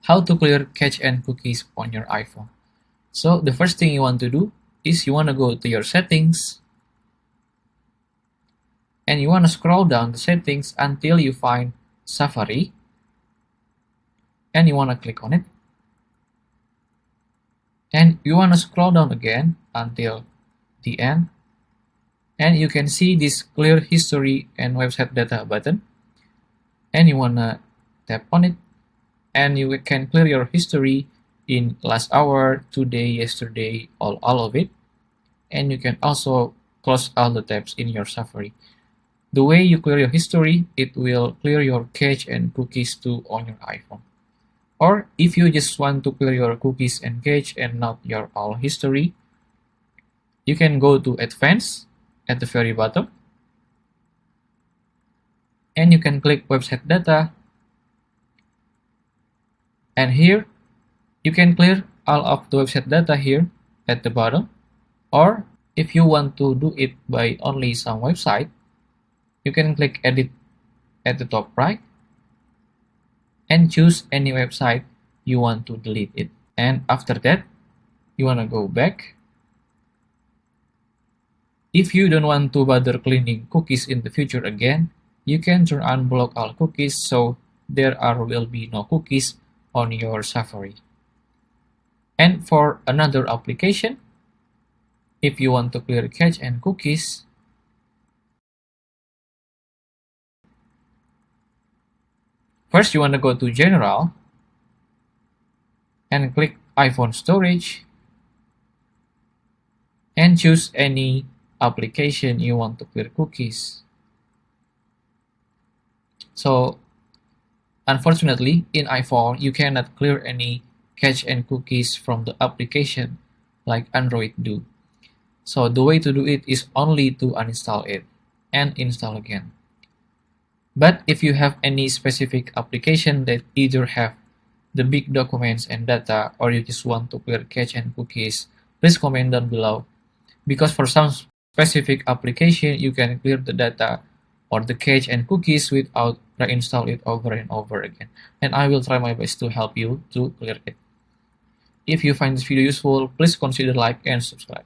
how to clear cache and cookies on your iPhone. So the first thing you want to do is you want to go to your settings and you want to scroll down the settings until you find Safari and you want to click on it. And you want to scroll down again until the end and you can see this clear history and website data button and you want to tap on it and you can clear your history in last hour, today, yesterday, all of it. And you can also close all the tabs in your Safari. The way you clear your history, it will clear your cache and cookies too on your iPhone. Or if you just want to clear your cookies and cache and not your all history, you can go to Advanced at the very bottom and you can click website data, and here you can clear all of the website data here at the bottom. Or if you want to do it by only some website, you can click edit at the top right and choose any website you want to delete it. And after that, you want to go back. If you don't want to bother cleaning cookies in the future again, you can turn on block all cookies so there will be no cookies on your Safari. And for another application, if you want to clear cache and cookies, first you want to go to General and click iPhone Storage and choose any application you want to clear cookies. So unfortunately, in iPhone, you cannot clear any cache and cookies from the application like Android do. So the way to do it is only to uninstall it and install again. But if you have any specific application that either have the big documents and data or you just want to clear cache and cookies, please comment down below. Because for some specific application, you can clear the data or the cache and cookies without reinstall it over and over again. And I will try my best to help you to clear it. If you find this video useful, please consider like and subscribe.